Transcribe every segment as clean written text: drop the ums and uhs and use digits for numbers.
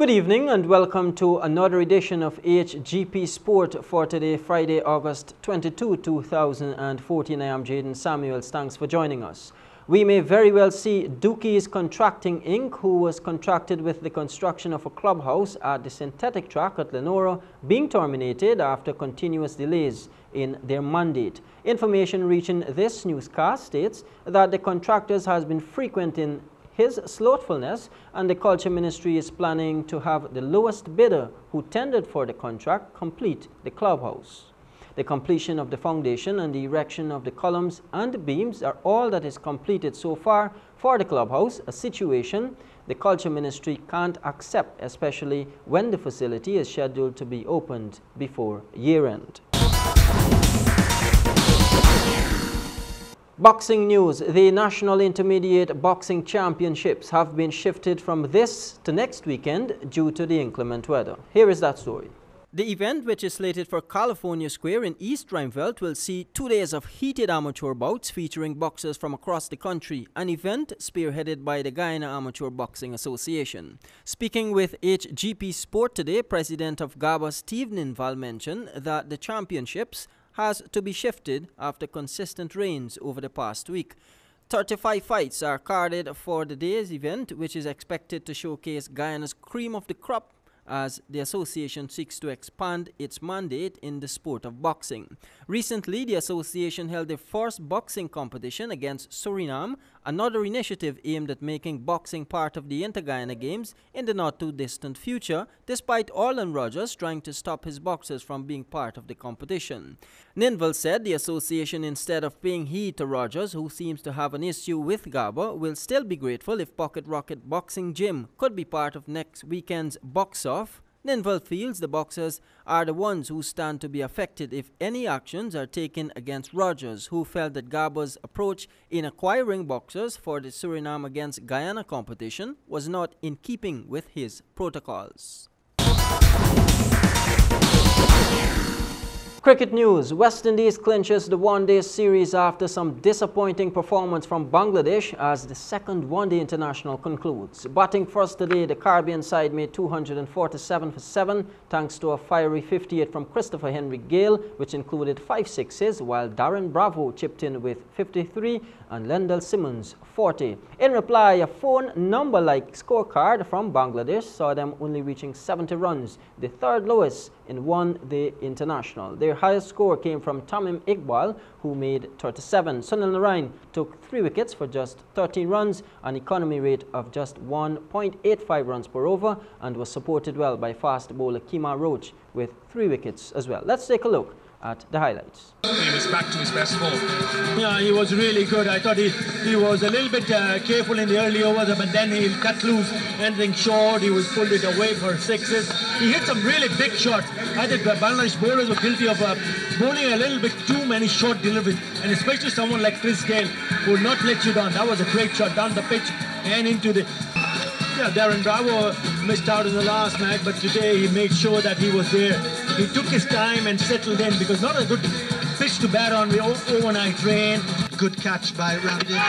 Good evening and welcome to another edition of HGP Sport for today, Friday, August 22, 2014. I am Jaden Samuels. Thanks for joining us. We may very well see Dookies Contracting Inc., who was contracted with the construction of a clubhouse at the synthetic track at Lenora, being terminated after continuous delays in their mandate. Information reaching this newscast states that the contractors has been frequent in his slothfulness, and the Culture Ministry is planning to have the lowest bidder who tendered for the contract complete the clubhouse. The completion of the foundation and the erection of the columns and beams are all that is completed so far for the clubhouse, a situation the Culture Ministry can't accept, especially when the facility is scheduled to be opened before year-end. Boxing news. The National Intermediate Boxing Championships have been shifted from this to next weekend due to the inclement weather. Here is that story. The event, which is slated for California Square in East Rheinfeldt, will see 2 days of heated amateur bouts featuring boxers from across the country, an event spearheaded by the Guyana Amateur Boxing Association. Speaking with HGP Sport today, President of GABA Steve Ninval mentioned that the championships has to be shifted after consistent rains over the past week. 35 fights are carded for the day's event, which is expected to showcase Guyana's cream of the crop as the association seeks to expand its mandate in the sport of boxing. Recently, the association held their first boxing competition against Suriname, another initiative aimed at making boxing part of the Inter-Guyana Games in the not-too-distant future, despite Orland Rogers trying to stop his boxers from being part of the competition. Ninval said the association, instead of paying heed to Rogers, who seems to have an issue with GABA, will still be grateful if Pocket Rocket Boxing Gym could be part of next weekend's box-off. Ninval feels the boxers are the ones who stand to be affected if any actions are taken against Rogers, who felt that GABA's approach in acquiring boxers for the Suriname against Guyana competition was not in keeping with his protocols. Cricket news. West Indies clinches the one-day series after some disappointing performance from Bangladesh as the second one-day international concludes. Batting first today, the Caribbean side made 247 for 7 thanks to a fiery 58 from Christopher Henry Gale, which included 5 sixes, while Darren Bravo chipped in with 53 and Lendl Simmons 40. In reply, a phone number-like scorecard from Bangladesh saw them only reaching 70 runs, the third lowest in one-day international. Their highest score came from Tamim Iqbal, who made 37. Sunil Narine took 3 wickets for just 13 runs, an economy rate of just 1.85 runs per over, and was supported well by fast bowler Kemar Roach with 3 wickets as well. Let's take a look at the highlights. He was back to his best form. Yeah, he was really good. I thought he was a little bit careful in the early overs, but then he cut loose anything short. He was pulled it away for sixes. He hit some really big shots. I think Bangladesh bowlers were guilty of bowling a little bit too many short deliveries, and especially someone like Chris Gale who would not let you down. That was a great shot down the pitch and into the... Yeah, Darren Bravo missed out in the last match, but today he made sure that he was there. He took his time and settled in because not a good pitch to bat on the overnight rain. Good catch by Ramdin.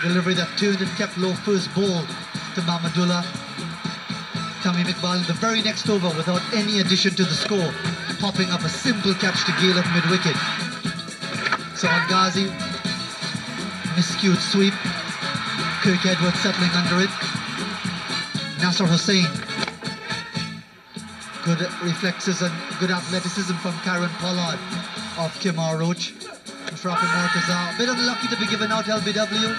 Delivery that turned and kept low first ball to Mahmudullah. Tamim Iqbal in the very next over without any addition to the score, popping up a simple catch to Gale at mid-wicket. Saad Ghazi, miscued sweep. Kirk Edwards settling under it. Nasser Hussain, good reflexes and good athleticism from Karen Pollard of Kemar Roach. Mushraf Mortaza, a bit unlucky to be given out LBW,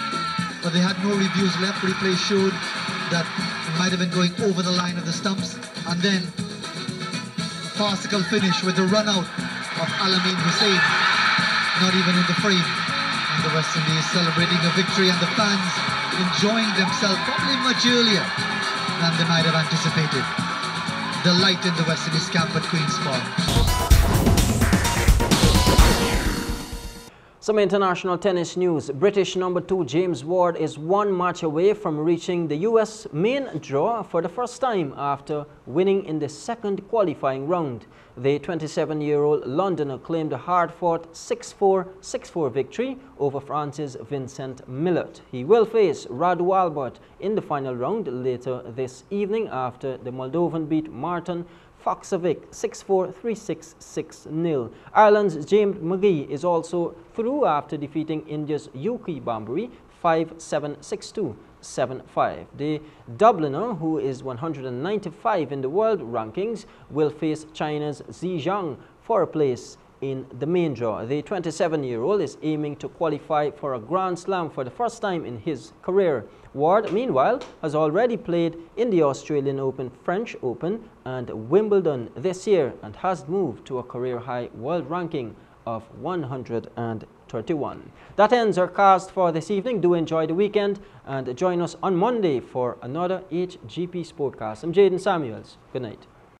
but they had no reviews left. Replay showed that it might have been going over the line of the stumps. And then a farcical finish with the run out of Alamin Hussain, not even in the frame. And the West Indies celebrating a victory and the fans enjoying themselves probably much earlier than they might have anticipated. The light in the West Indies camp at Queen's Park. Some international tennis news. British number 2 James Ward is one match away from reaching the US main draw for the first time after winning in the second qualifying round. The 27-year-old Londoner claimed a hard-fought 6-4, 6-4 victory over France's Vincent Millot. He will face Radu Albert in the final round later this evening after the Moldovan beat Martin Foxovic 6-4, 3-6, 6-0. Ireland's James McGee is also through after defeating India's Yuki Bambari 5-7, 6-2, 7-5. The Dubliner, who is 195 in the world rankings, will face China's Xi Zhang for a place in the main draw. The 27-year-old is aiming to qualify for a Grand Slam for the first time in his career. Ward, meanwhile, has already played in the Australian Open, French Open and Wimbledon this year and has moved to a career-high world ranking of 131. That ends our cast for this evening. Do enjoy the weekend and join us on Monday for another HGP Sportcast. I'm Jaden Samuels. Good night.